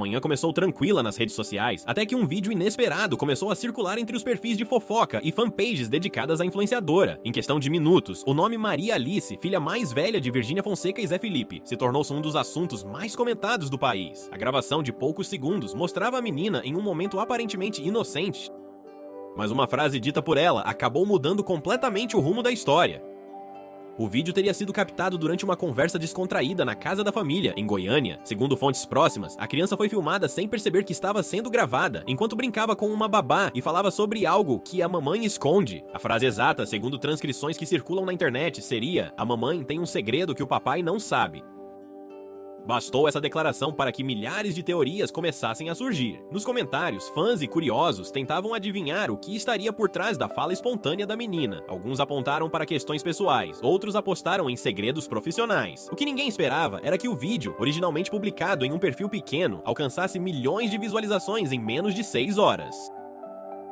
manhã começou tranquila nas redes sociais, até que um vídeo inesperado começou a circular entre os perfis de fofoca e fanpages dedicadas à influenciadora. Em questão de minutos, o nome Maria Alice, filha mais velha de Virgínia Fonseca e Zé Felipe, se tornou-se um dos assuntos mais comentados do país. A gravação de poucos segundos mostrava a menina em um momento aparentemente inocente, mas uma frase dita por ela acabou mudando completamente o rumo da história. O vídeo teria sido captado durante uma conversa descontraída na casa da família, em Goiânia. Segundo fontes próximas, a criança foi filmada sem perceber que estava sendo gravada, enquanto brincava com uma babá e falava sobre algo que a mamãe esconde. A frase exata, segundo transcrições que circulam na internet, seria: "A mamãe tem um segredo que o papai não sabe." Bastou essa declaração para que milhares de teorias começassem a surgir. Nos comentários, fãs e curiosos tentavam adivinhar o que estaria por trás da fala espontânea da menina. Alguns apontaram para questões pessoais, outros apostaram em segredos profissionais. O que ninguém esperava era que o vídeo, originalmente publicado em um perfil pequeno, alcançasse milhões de visualizações em menos de 6 horas.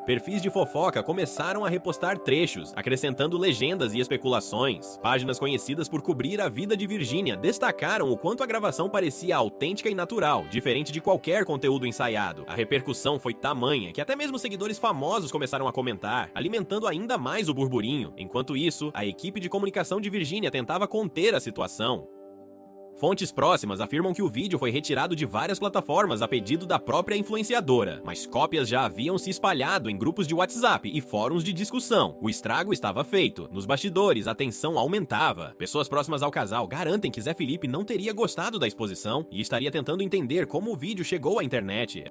Perfis de fofoca começaram a repostar trechos, acrescentando legendas e especulações. Páginas conhecidas por cobrir a vida de Virgínia destacaram o quanto a gravação parecia autêntica e natural, diferente de qualquer conteúdo ensaiado. A repercussão foi tamanha que até mesmo seguidores famosos começaram a comentar, alimentando ainda mais o burburinho. Enquanto isso, a equipe de comunicação de Virgínia tentava conter a situação. Fontes próximas afirmam que o vídeo foi retirado de várias plataformas a pedido da própria influenciadora, mas cópias já haviam se espalhado em grupos de WhatsApp e fóruns de discussão. O estrago estava feito. Nos bastidores, a tensão aumentava. Pessoas próximas ao casal garantem que Zé Felipe não teria gostado da exposição e estaria tentando entender como o vídeo chegou à internet.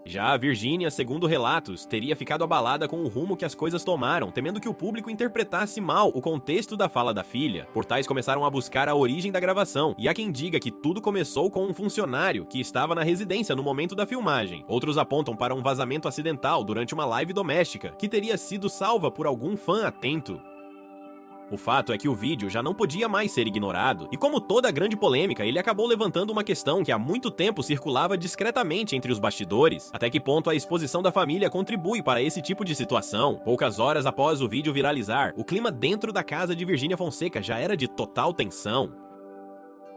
Já a Virgínia, segundo relatos, teria ficado abalada com o rumo que as coisas tomaram, temendo que o público interpretasse mal o contexto da fala da filha. Portais começaram a buscar a origem da gravação, e há quem diga que tudo começou com um funcionário que estava na residência no momento da filmagem. Outros apontam para um vazamento acidental durante uma live doméstica, que teria sido salva por algum fã atento. O fato é que o vídeo já não podia mais ser ignorado, e como toda grande polêmica, ele acabou levantando uma questão que há muito tempo circulava discretamente entre os bastidores. Até que ponto a exposição da família contribui para esse tipo de situação? Poucas horas após o vídeo viralizar, o clima dentro da casa de Virgínia Fonseca já era de total tensão.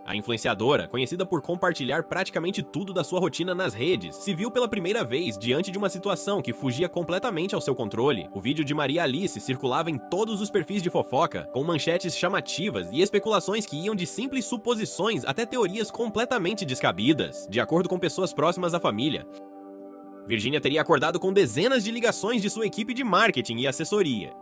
A influenciadora, conhecida por compartilhar praticamente tudo da sua rotina nas redes, se viu pela primeira vez diante de uma situação que fugia completamente ao seu controle. O vídeo de Maria Alice circulava em todos os perfis de fofoca, com manchetes chamativas e especulações que iam de simples suposições até teorias completamente descabidas. De acordo com pessoas próximas à família, Virgínia teria acordado com dezenas de ligações de sua equipe de marketing e assessoria.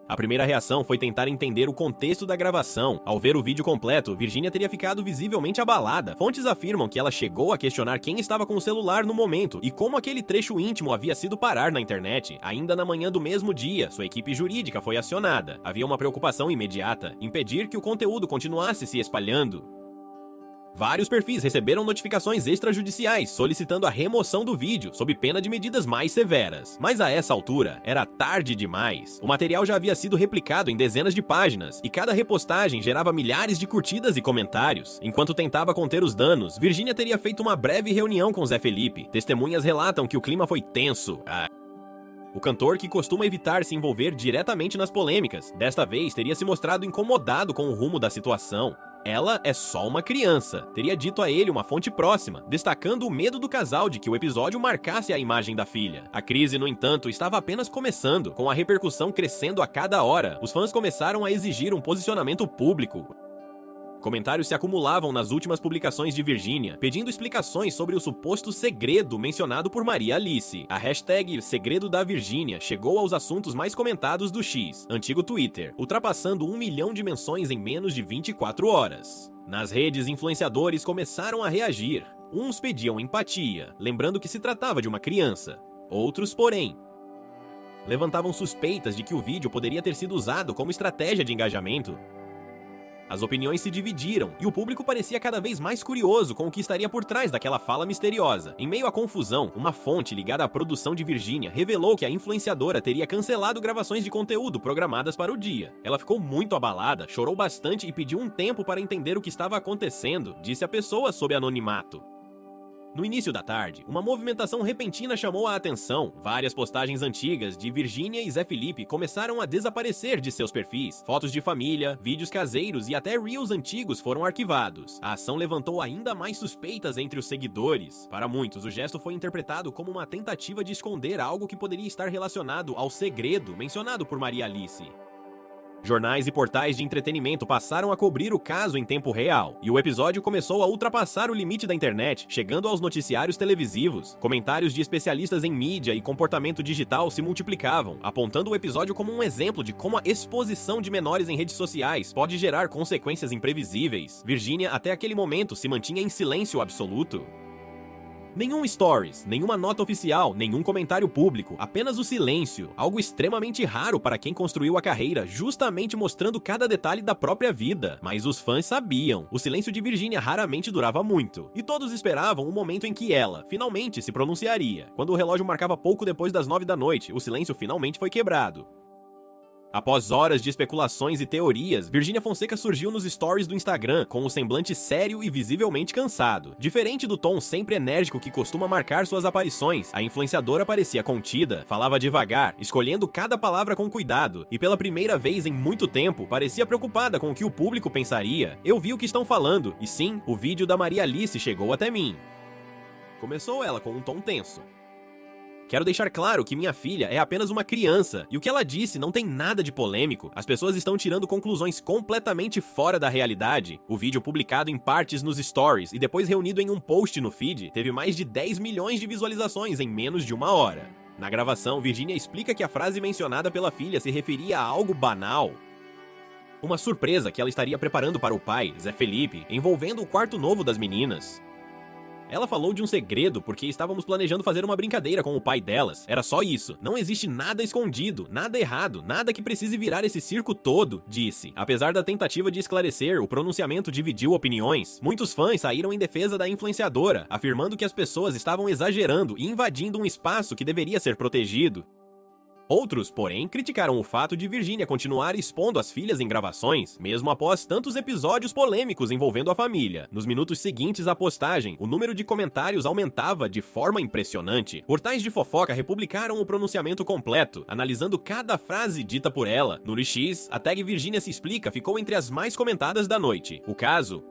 A primeira reação foi tentar entender o contexto da gravação. Ao ver o vídeo completo, Virgínia teria ficado visivelmente abalada. Fontes afirmam que ela chegou a questionar quem estava com o celular no momento e como aquele trecho íntimo havia sido parar na internet. Ainda na manhã do mesmo dia, sua equipe jurídica foi acionada. Havia uma preocupação imediata: impedir que o conteúdo continuasse se espalhando. Vários perfis receberam notificações extrajudiciais solicitando a remoção do vídeo, sob pena de medidas mais severas. Mas a essa altura, era tarde demais. O material já havia sido replicado em dezenas de páginas, e cada repostagem gerava milhares de curtidas e comentários. Enquanto tentava conter os danos, Virgínia teria feito uma breve reunião com Zé Felipe. Testemunhas relatam que o clima foi tenso. O cantor, que costuma evitar se envolver diretamente nas polêmicas, desta vez teria se mostrado incomodado com o rumo da situação. "Ela é só uma criança", teria dito a ele uma fonte próxima, destacando o medo do casal de que o episódio marcasse a imagem da filha. A crise, no entanto, estava apenas começando, com a repercussão crescendo a cada hora. Os fãs começaram a exigir um posicionamento público. Comentários se acumulavam nas últimas publicações de Virgínia, pedindo explicações sobre o suposto segredo mencionado por Maria Alice. A hashtag Segredo da Virgínia chegou aos assuntos mais comentados do X, antigo Twitter, ultrapassando 1 milhão de menções em menos de 24 horas. Nas redes, influenciadores começaram a reagir. Uns pediam empatia, lembrando que se tratava de uma criança. Outros, porém, levantavam suspeitas de que o vídeo poderia ter sido usado como estratégia de engajamento. As opiniões se dividiram, e o público parecia cada vez mais curioso com o que estaria por trás daquela fala misteriosa. Em meio à confusão, uma fonte ligada à produção de Virgínia revelou que a influenciadora teria cancelado gravações de conteúdo programadas para o dia. Ela ficou muito abalada, chorou bastante e pediu um tempo para entender o que estava acontecendo, disse a pessoa sob anonimato. No início da tarde, uma movimentação repentina chamou a atenção. Várias postagens antigas de Virgínia e Zé Felipe começaram a desaparecer de seus perfis. Fotos de família, vídeos caseiros e até reels antigos foram arquivados. A ação levantou ainda mais suspeitas entre os seguidores. Para muitos, o gesto foi interpretado como uma tentativa de esconder algo que poderia estar relacionado ao segredo mencionado por Maria Alice. Jornais e portais de entretenimento passaram a cobrir o caso em tempo real, e o episódio começou a ultrapassar o limite da internet, chegando aos noticiários televisivos. Comentários de especialistas em mídia e comportamento digital se multiplicavam, apontando o episódio como um exemplo de como a exposição de menores em redes sociais pode gerar consequências imprevisíveis. Virgínia, até aquele momento, se mantinha em silêncio absoluto. Nenhum stories, nenhuma nota oficial, nenhum comentário público, apenas o silêncio, algo extremamente raro para quem construiu a carreira, justamente mostrando cada detalhe da própria vida. Mas os fãs sabiam, o silêncio de Virgínia raramente durava muito, e todos esperavam o momento em que ela, finalmente, se pronunciaria. Quando o relógio marcava pouco depois das 9 da noite, o silêncio finalmente foi quebrado. Após horas de especulações e teorias, Virgínia Fonseca surgiu nos stories do Instagram com um semblante sério e visivelmente cansado. Diferente do tom sempre enérgico que costuma marcar suas aparições, a influenciadora parecia contida, falava devagar, escolhendo cada palavra com cuidado, e pela primeira vez em muito tempo, parecia preocupada com o que o público pensaria. Eu vi o que estão falando, e sim, o vídeo da Maria Alice chegou até mim. Começou ela com um tom tenso. Quero deixar claro que minha filha é apenas uma criança, e o que ela disse não tem nada de polêmico. As pessoas estão tirando conclusões completamente fora da realidade. O vídeo publicado em partes nos stories e depois reunido em um post no feed teve mais de 10 milhões de visualizações em menos de uma hora. Na gravação, Virgínia explica que a frase mencionada pela filha se referia a algo banal. Uma surpresa que ela estaria preparando para o pai, Zé Felipe, envolvendo o quarto novo das meninas. Ela falou de um segredo porque estávamos planejando fazer uma brincadeira com o pai delas. Era só isso. Não existe nada escondido, nada errado, nada que precise virar esse circo todo, disse. Apesar da tentativa de esclarecer, o pronunciamento dividiu opiniões. Muitos fãs saíram em defesa da influenciadora, afirmando que as pessoas estavam exagerando e invadindo um espaço que deveria ser protegido. Outros, porém, criticaram o fato de Virgínia continuar expondo as filhas em gravações, mesmo após tantos episódios polêmicos envolvendo a família. Nos minutos seguintes à postagem, o número de comentários aumentava de forma impressionante. Portais de fofoca republicaram o pronunciamento completo, analisando cada frase dita por ela. No X, a tag Virgínia se explica ficou entre as mais comentadas da noite. O caso,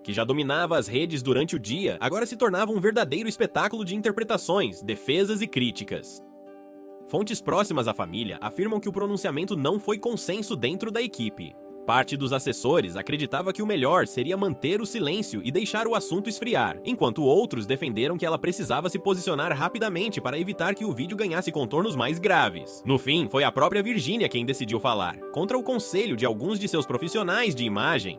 que já dominava as redes durante o dia, agora se tornava um verdadeiro espetáculo de interpretações, defesas e críticas. Fontes próximas à família afirmam que o pronunciamento não foi consenso dentro da equipe. Parte dos assessores acreditava que o melhor seria manter o silêncio e deixar o assunto esfriar, enquanto outros defenderam que ela precisava se posicionar rapidamente para evitar que o vídeo ganhasse contornos mais graves. No fim, foi a própria Virgínia quem decidiu falar, contra o conselho de alguns de seus profissionais de imagem.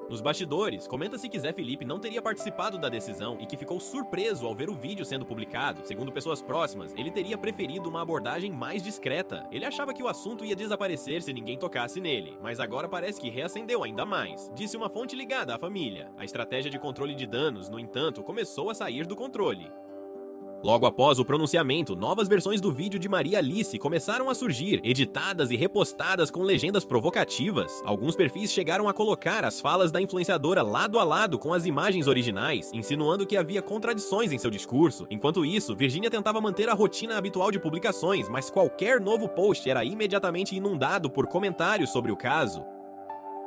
Nos bastidores, comenta-se que Zé Felipe não teria participado da decisão e que ficou surpreso ao ver o vídeo sendo publicado. Segundo pessoas próximas, ele teria preferido uma abordagem mais discreta. Ele achava que o assunto ia desaparecer se ninguém tocasse nele, mas agora parece que reacendeu ainda mais, disse uma fonte ligada à família. A estratégia de controle de danos, no entanto, começou a sair do controle. Logo após o pronunciamento, novas versões do vídeo de Maria Alice começaram a surgir, editadas e repostadas com legendas provocativas. Alguns perfis chegaram a colocar as falas da influenciadora lado a lado com as imagens originais, insinuando que havia contradições em seu discurso. Enquanto isso, Virgínia tentava manter a rotina habitual de publicações, mas qualquer novo post era imediatamente inundado por comentários sobre o caso.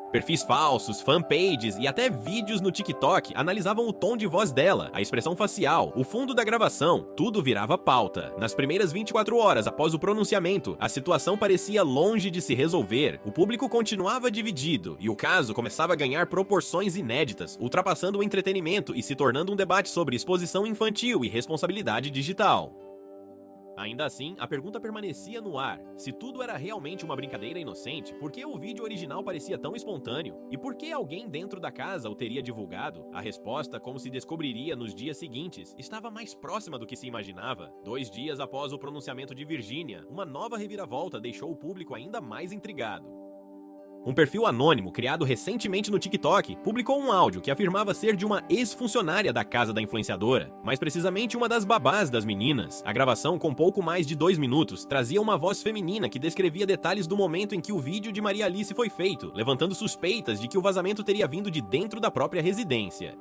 Perfis falsos, fanpages e até vídeos no TikTok analisavam o tom de voz dela, a expressão facial, o fundo da gravação, tudo virava pauta. Nas primeiras 24 horas após o pronunciamento, a situação parecia longe de se resolver, o público continuava dividido e o caso começava a ganhar proporções inéditas, ultrapassando o entretenimento e se tornando um debate sobre exposição infantil e responsabilidade digital. Ainda assim, a pergunta permanecia no ar. Se tudo era realmente uma brincadeira inocente, por que o vídeo original parecia tão espontâneo? E por que alguém dentro da casa o teria divulgado? A resposta, como se descobriria nos dias seguintes, estava mais próxima do que se imaginava. 2 dias após o pronunciamento de Virgínia, uma nova reviravolta deixou o público ainda mais intrigado. Um perfil anônimo, criado recentemente no TikTok, publicou um áudio que afirmava ser de uma ex-funcionária da casa da influenciadora, mais precisamente uma das babás das meninas. A gravação, com pouco mais de 2 minutos, trazia uma voz feminina que descrevia detalhes do momento em que o vídeo de Maria Alice foi feito, levantando suspeitas de que o vazamento teria vindo de dentro da própria residência.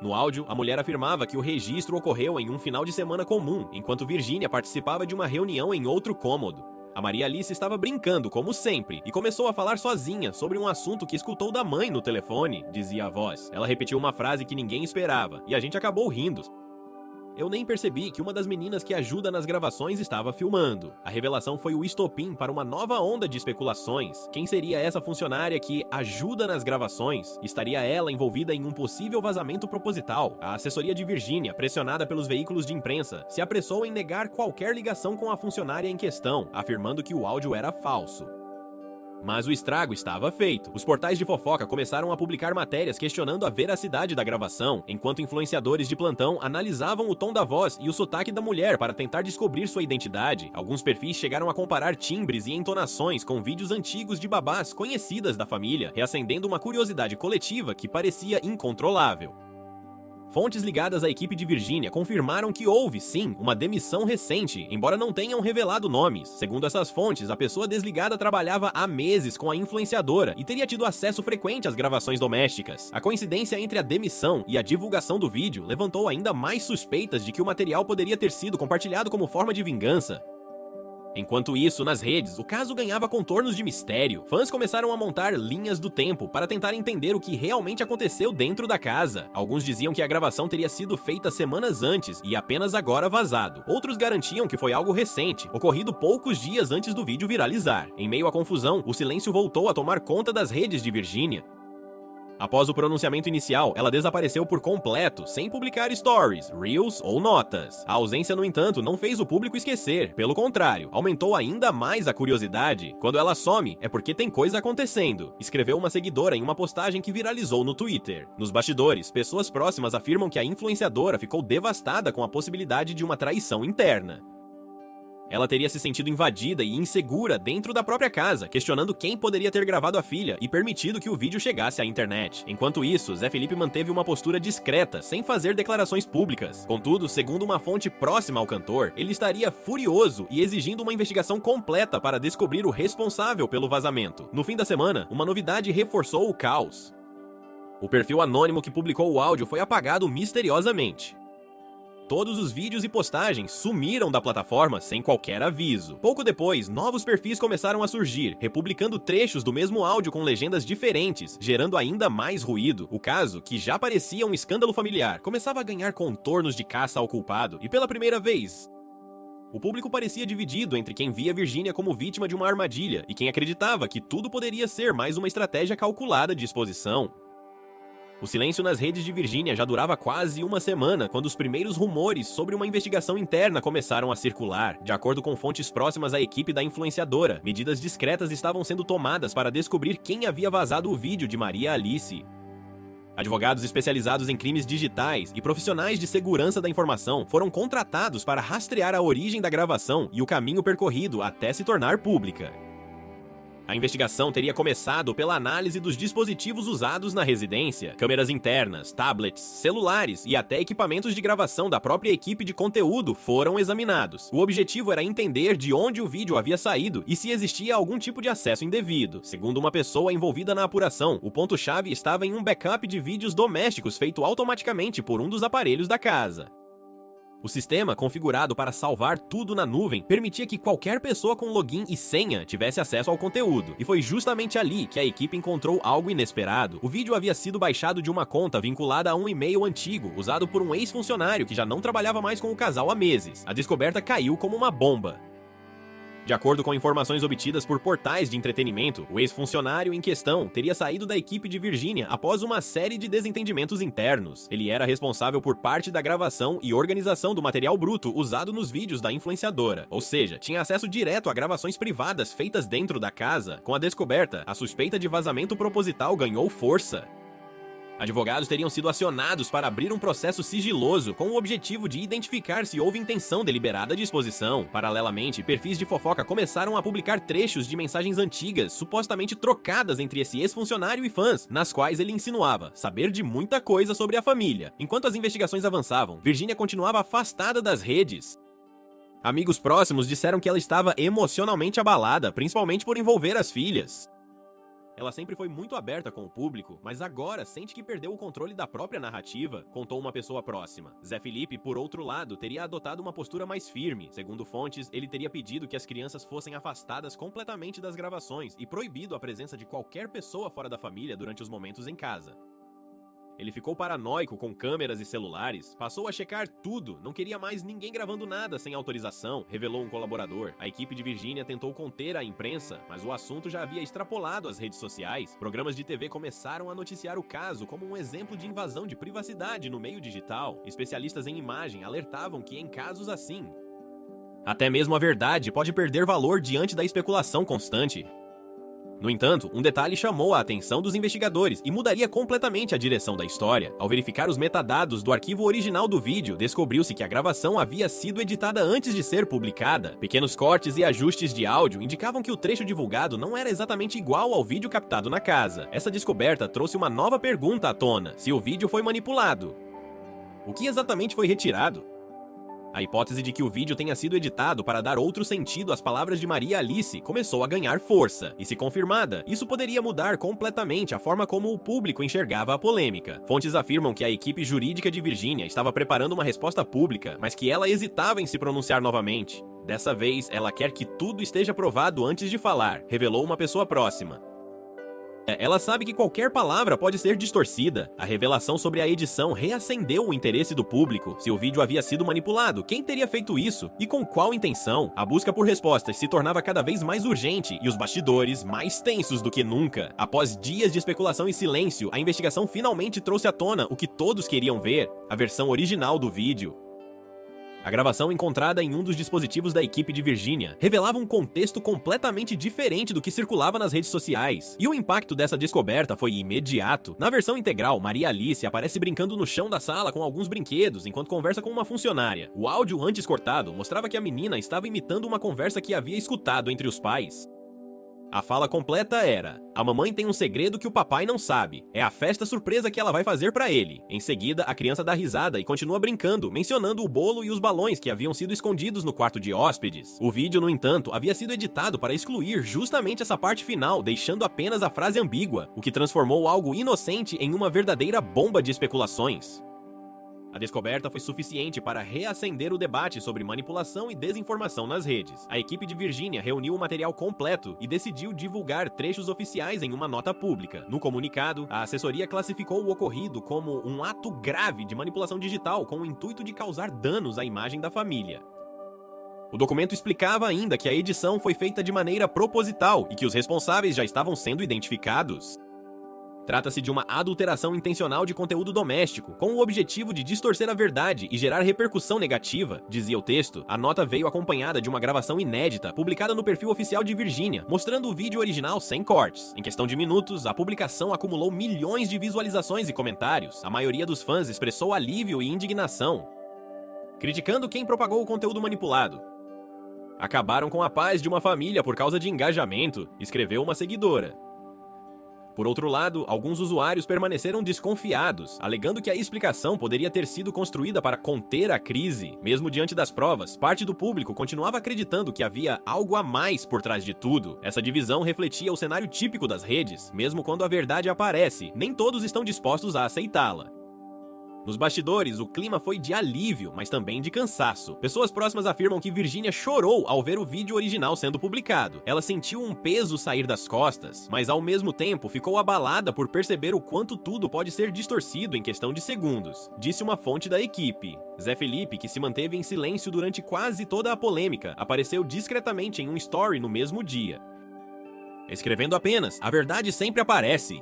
No áudio, a mulher afirmava que o registro ocorreu em um final de semana comum, enquanto Virginia participava de uma reunião em outro cômodo. A Maria Alice estava brincando, como sempre, e começou a falar sozinha sobre um assunto que escutou da mãe no telefone, dizia a voz. Ela repetiu uma frase que ninguém esperava, e a gente acabou rindo. Eu nem percebi que uma das meninas que ajuda nas gravações estava filmando. A revelação foi o estopim para uma nova onda de especulações. Quem seria essa funcionária que ajuda nas gravações? Estaria ela envolvida em um possível vazamento proposital? A assessoria de Virginia, pressionada pelos veículos de imprensa, se apressou em negar qualquer ligação com a funcionária em questão, afirmando que o áudio era falso. Mas o estrago estava feito. Os portais de fofoca começaram a publicar matérias questionando a veracidade da gravação, enquanto influenciadores de plantão analisavam o tom da voz e o sotaque da mulher para tentar descobrir sua identidade. Alguns perfis chegaram a comparar timbres e entonações com vídeos antigos de babás conhecidas da família, reacendendo uma curiosidade coletiva que parecia incontrolável. Fontes ligadas à equipe de Virginia confirmaram que houve, sim, uma demissão recente, embora não tenham revelado nomes. Segundo essas fontes, a pessoa desligada trabalhava há meses com a influenciadora e teria tido acesso frequente às gravações domésticas. A coincidência entre a demissão e a divulgação do vídeo levantou ainda mais suspeitas de que o material poderia ter sido compartilhado como forma de vingança. Enquanto isso, nas redes, o caso ganhava contornos de mistério. Fãs começaram a montar linhas do tempo para tentar entender o que realmente aconteceu dentro da casa. Alguns diziam que a gravação teria sido feita semanas antes e apenas agora vazado. Outros garantiam que foi algo recente, ocorrido poucos dias antes do vídeo viralizar. Em meio à confusão, o silêncio voltou a tomar conta das redes de Virginia. Após o pronunciamento inicial, ela desapareceu por completo, sem publicar stories, reels ou notas. A ausência, no entanto, não fez o público esquecer. Pelo contrário, aumentou ainda mais a curiosidade. Quando ela some, é porque tem coisa acontecendo, escreveu uma seguidora em uma postagem que viralizou no Twitter. Nos bastidores, pessoas próximas afirmam que a influenciadora ficou devastada com a possibilidade de uma traição interna. Ela teria se sentido invadida e insegura dentro da própria casa, questionando quem poderia ter gravado a filha e permitido que o vídeo chegasse à internet. Enquanto isso, Zé Felipe manteve uma postura discreta, sem fazer declarações públicas. Contudo, segundo uma fonte próxima ao cantor, ele estaria furioso e exigindo uma investigação completa para descobrir o responsável pelo vazamento. No fim da semana, uma novidade reforçou o caos. O perfil anônimo que publicou o áudio foi apagado misteriosamente. Todos os vídeos e postagens sumiram da plataforma sem qualquer aviso. Pouco depois, novos perfis começaram a surgir, republicando trechos do mesmo áudio com legendas diferentes, gerando ainda mais ruído. O caso, que já parecia um escândalo familiar, começava a ganhar contornos de caça ao culpado, e pela primeira vez, o público parecia dividido entre quem via Virginia como vítima de uma armadilha e quem acreditava que tudo poderia ser mais uma estratégia calculada de exposição. O silêncio nas redes de Virginia já durava quase uma semana quando os primeiros rumores sobre uma investigação interna começaram a circular. De acordo com fontes próximas à equipe da influenciadora, medidas discretas estavam sendo tomadas para descobrir quem havia vazado o vídeo de Maria Alice. Advogados especializados em crimes digitais e profissionais de segurança da informação foram contratados para rastrear a origem da gravação e o caminho percorrido até se tornar pública. A investigação teria começado pela análise dos dispositivos usados na residência. Câmeras internas, tablets, celulares e até equipamentos de gravação da própria equipe de conteúdo foram examinados. O objetivo era entender de onde o vídeo havia saído e se existia algum tipo de acesso indevido. Segundo uma pessoa envolvida na apuração, o ponto-chave estava em um backup de vídeos domésticos feito automaticamente por um dos aparelhos da casa. O sistema, configurado para salvar tudo na nuvem, permitia que qualquer pessoa com login e senha tivesse acesso ao conteúdo. E foi justamente ali que a equipe encontrou algo inesperado. O vídeo havia sido baixado de uma conta vinculada a um e-mail antigo, usado por um ex-funcionário que já não trabalhava mais com o casal há meses. A descoberta caiu como uma bomba. De acordo com informações obtidas por portais de entretenimento, o ex-funcionário em questão teria saído da equipe de Virginia após uma série de desentendimentos internos. Ele era responsável por parte da gravação e organização do material bruto usado nos vídeos da influenciadora, ou seja, tinha acesso direto a gravações privadas feitas dentro da casa. Com a descoberta, a suspeita de vazamento proposital ganhou força. Advogados teriam sido acionados para abrir um processo sigiloso com o objetivo de identificar se houve intenção deliberada de exposição. Paralelamente, perfis de fofoca começaram a publicar trechos de mensagens antigas, supostamente trocadas entre esse ex-funcionário e fãs, nas quais ele insinuava saber de muita coisa sobre a família. Enquanto as investigações avançavam, Virginia continuava afastada das redes. Amigos próximos disseram que ela estava emocionalmente abalada, principalmente por envolver as filhas. Ela sempre foi muito aberta com o público, mas agora sente que perdeu o controle da própria narrativa, contou uma pessoa próxima. Zé Felipe, por outro lado, teria adotado uma postura mais firme. Segundo fontes, ele teria pedido que as crianças fossem afastadas completamente das gravações e proibido a presença de qualquer pessoa fora da família durante os momentos em casa. Ele ficou paranoico com câmeras e celulares, passou a checar tudo, não queria mais ninguém gravando nada sem autorização, revelou um colaborador. A equipe de Virgínia tentou conter a imprensa, mas o assunto já havia extrapolado as redes sociais. Programas de TV começaram a noticiar o caso como um exemplo de invasão de privacidade no meio digital. Especialistas em imagem alertavam que em casos assim, até mesmo a verdade pode perder valor diante da especulação constante. No entanto, um detalhe chamou a atenção dos investigadores e mudaria completamente a direção da história. Ao verificar os metadados do arquivo original do vídeo, descobriu-se que a gravação havia sido editada antes de ser publicada. Pequenos cortes e ajustes de áudio indicavam que o trecho divulgado não era exatamente igual ao vídeo captado na casa. Essa descoberta trouxe uma nova pergunta à tona: se o vídeo foi manipulado, o que exatamente foi retirado? A hipótese de que o vídeo tenha sido editado para dar outro sentido às palavras de Maria Alice começou a ganhar força, e se confirmada, isso poderia mudar completamente a forma como o público enxergava a polêmica. Fontes afirmam que a equipe jurídica de Virgínia estava preparando uma resposta pública, mas que ela hesitava em se pronunciar novamente. Dessa vez, ela quer que tudo esteja provado antes de falar, revelou uma pessoa próxima. Ela sabe que qualquer palavra pode ser distorcida. A revelação sobre a edição reacendeu o interesse do público. Se o vídeo havia sido manipulado, quem teria feito isso? E com qual intenção? A busca por respostas se tornava cada vez mais urgente e os bastidores mais tensos do que nunca. Após dias de especulação e silêncio, a investigação finalmente trouxe à tona o que todos queriam ver: a versão original do vídeo. A gravação encontrada em um dos dispositivos da equipe de Virgínia revelava um contexto completamente diferente do que circulava nas redes sociais, e o impacto dessa descoberta foi imediato. Na versão integral, Maria Alice aparece brincando no chão da sala com alguns brinquedos enquanto conversa com uma funcionária. O áudio antes cortado mostrava que a menina estava imitando uma conversa que havia escutado entre os pais. A fala completa era: a mamãe tem um segredo que o papai não sabe. É a festa surpresa que ela vai fazer pra ele. Em seguida, a criança dá risada e continua brincando, mencionando o bolo e os balões que haviam sido escondidos no quarto de hóspedes. O vídeo, no entanto, havia sido editado para excluir justamente essa parte final, deixando apenas a frase ambígua, o que transformou algo inocente em uma verdadeira bomba de especulações. A descoberta foi suficiente para reacender o debate sobre manipulação e desinformação nas redes. A equipe de Virgínia reuniu o material completo e decidiu divulgar trechos oficiais em uma nota pública. No comunicado, a assessoria classificou o ocorrido como um ato grave de manipulação digital com o intuito de causar danos à imagem da família. O documento explicava ainda que a edição foi feita de maneira proposital e que os responsáveis já estavam sendo identificados. Trata-se de uma adulteração intencional de conteúdo doméstico, com o objetivo de distorcer a verdade e gerar repercussão negativa, dizia o texto. A nota veio acompanhada de uma gravação inédita, publicada no perfil oficial de Virgínia, mostrando o vídeo original sem cortes. Em questão de minutos, a publicação acumulou milhões de visualizações e comentários. A maioria dos fãs expressou alívio e indignação, criticando quem propagou o conteúdo manipulado. Acabaram com a paz de uma família por causa de engajamento, escreveu uma seguidora. Por outro lado, alguns usuários permaneceram desconfiados, alegando que a explicação poderia ter sido construída para conter a crise. Mesmo diante das provas, parte do público continuava acreditando que havia algo a mais por trás de tudo. Essa divisão refletia o cenário típico das redes. Mesmo quando a verdade aparece, nem todos estão dispostos a aceitá-la. Nos bastidores, o clima foi de alívio, mas também de cansaço. Pessoas próximas afirmam que Virgínia chorou ao ver o vídeo original sendo publicado. Ela sentiu um peso sair das costas, mas ao mesmo tempo ficou abalada por perceber o quanto tudo pode ser distorcido em questão de segundos, disse uma fonte da equipe. Zé Felipe, que se manteve em silêncio durante quase toda a polêmica, apareceu discretamente em um story no mesmo dia, escrevendo apenas: "A verdade sempre aparece".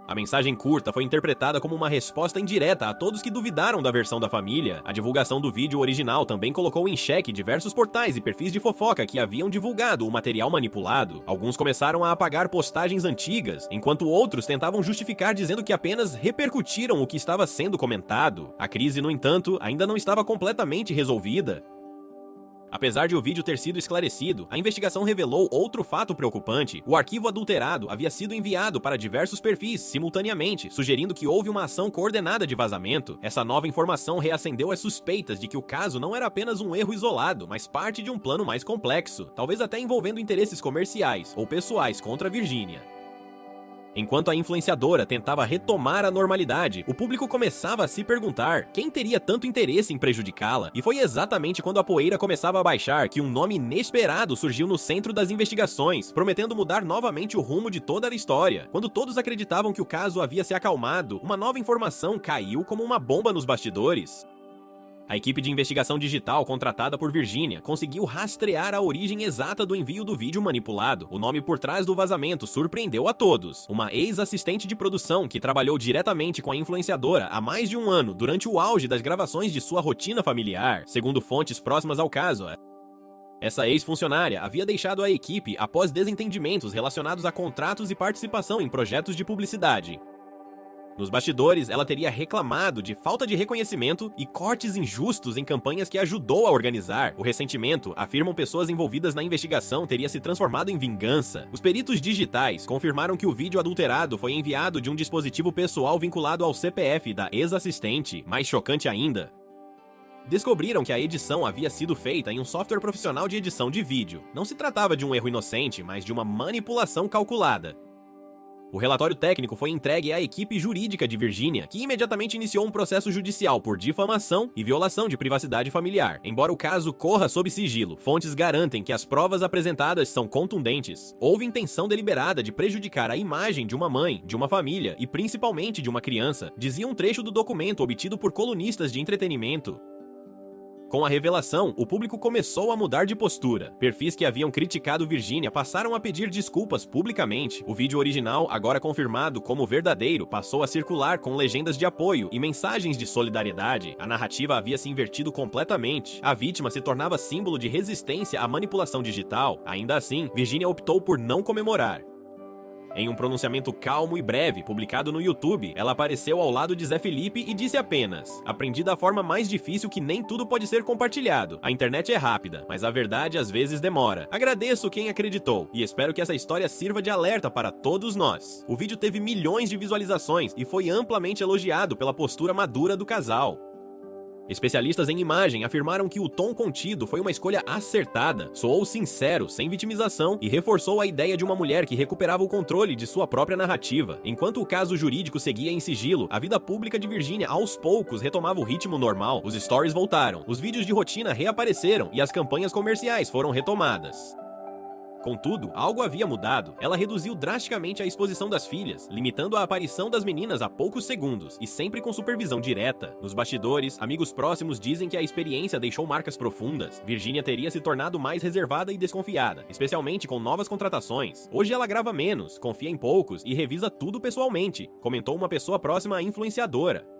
A mensagem curta foi interpretada como uma resposta indireta a todos que duvidaram da versão da família. A divulgação do vídeo original também colocou em xeque diversos portais e perfis de fofoca que haviam divulgado o material manipulado. Alguns começaram a apagar postagens antigas, enquanto outros tentavam justificar dizendo que apenas repercutiram o que estava sendo comentado. A crise, no entanto, ainda não estava completamente resolvida. Apesar de o vídeo ter sido esclarecido, a investigação revelou outro fato preocupante. O arquivo adulterado havia sido enviado para diversos perfis simultaneamente, sugerindo que houve uma ação coordenada de vazamento. Essa nova informação reacendeu as suspeitas de que o caso não era apenas um erro isolado, mas parte de um plano mais complexo, talvez até envolvendo interesses comerciais ou pessoais contra Virgínia. Enquanto a influenciadora tentava retomar a normalidade, o público começava a se perguntar quem teria tanto interesse em prejudicá-la, e foi exatamente quando a poeira começava a baixar que um nome inesperado surgiu no centro das investigações, prometendo mudar novamente o rumo de toda a história. Quando todos acreditavam que o caso havia se acalmado, uma nova informação caiu como uma bomba nos bastidores. A equipe de investigação digital contratada por Virginia conseguiu rastrear a origem exata do envio do vídeo manipulado. O nome por trás do vazamento surpreendeu a todos. Uma ex-assistente de produção que trabalhou diretamente com a influenciadora há mais de um ano durante o auge das gravações de sua rotina familiar, segundo fontes próximas ao caso. Essa ex-funcionária havia deixado a equipe após desentendimentos relacionados a contratos e participação em projetos de publicidade. Nos bastidores, ela teria reclamado de falta de reconhecimento e cortes injustos em campanhas que ajudou a organizar. O ressentimento, afirmam pessoas envolvidas na investigação, teria se transformado em vingança. Os peritos digitais confirmaram que o vídeo adulterado foi enviado de um dispositivo pessoal vinculado ao CPF da ex-assistente. Mais chocante ainda, descobriram que a edição havia sido feita em um software profissional de edição de vídeo. Não se tratava de um erro inocente, mas de uma manipulação calculada. O relatório técnico foi entregue à equipe jurídica de Virginia, que imediatamente iniciou um processo judicial por difamação e violação de privacidade familiar. Embora o caso corra sob sigilo, fontes garantem que as provas apresentadas são contundentes. Houve intenção deliberada de prejudicar a imagem de uma mãe, de uma família e principalmente de uma criança, dizia um trecho do documento obtido por colunistas de entretenimento. Com a revelação, o público começou a mudar de postura. Perfis que haviam criticado Virginia passaram a pedir desculpas publicamente. O vídeo original, agora confirmado como verdadeiro, passou a circular com legendas de apoio e mensagens de solidariedade. A narrativa havia se invertido completamente. A vítima se tornava símbolo de resistência à manipulação digital. Ainda assim, Virginia optou por não comemorar. Em um pronunciamento calmo e breve, publicado no YouTube, ela apareceu ao lado de Zé Felipe e disse apenas: "Aprendi da forma mais difícil que nem tudo pode ser compartilhado. A internet é rápida, mas a verdade às vezes demora. Agradeço quem acreditou e espero que essa história sirva de alerta para todos nós." O vídeo teve milhões de visualizações e foi amplamente elogiado pela postura madura do casal. Especialistas em imagem afirmaram que o tom contido foi uma escolha acertada, soou sincero, sem vitimização e reforçou a ideia de uma mulher que recuperava o controle de sua própria narrativa. Enquanto o caso jurídico seguia em sigilo, a vida pública de Virginia aos poucos retomava o ritmo normal. Os stories voltaram, os vídeos de rotina reapareceram e as campanhas comerciais foram retomadas. Contudo, algo havia mudado. Ela reduziu drasticamente a exposição das filhas, limitando a aparição das meninas a poucos segundos e sempre com supervisão direta. Nos bastidores, amigos próximos dizem que a experiência deixou marcas profundas. Virginia teria se tornado mais reservada e desconfiada, especialmente com novas contratações. Hoje ela grava menos, confia em poucos e revisa tudo pessoalmente, comentou uma pessoa próxima à influenciadora.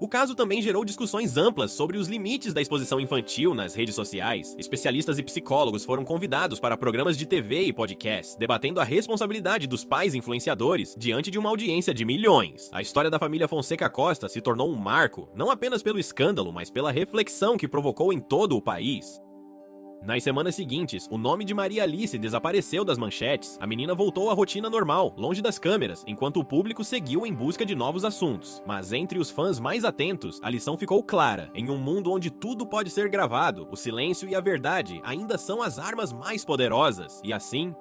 O caso também gerou discussões amplas sobre os limites da exposição infantil nas redes sociais. Especialistas e psicólogos foram convidados para programas de TV e podcasts, debatendo a responsabilidade dos pais influenciadores diante de uma audiência de milhões. A história da família Fonseca Costa se tornou um marco, não apenas pelo escândalo, mas pela reflexão que provocou em todo o país. Nas semanas seguintes, o nome de Maria Alice desapareceu das manchetes. A menina voltou à rotina normal, longe das câmeras, enquanto o público seguiu em busca de novos assuntos. Mas entre os fãs mais atentos, a lição ficou clara. Em um mundo onde tudo pode ser gravado, o silêncio e a verdade ainda são as armas mais poderosas. E assim,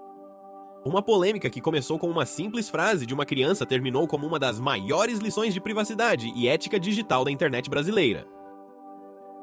uma polêmica que começou com uma simples frase de uma criança terminou como uma das maiores lições de privacidade e ética digital da internet brasileira.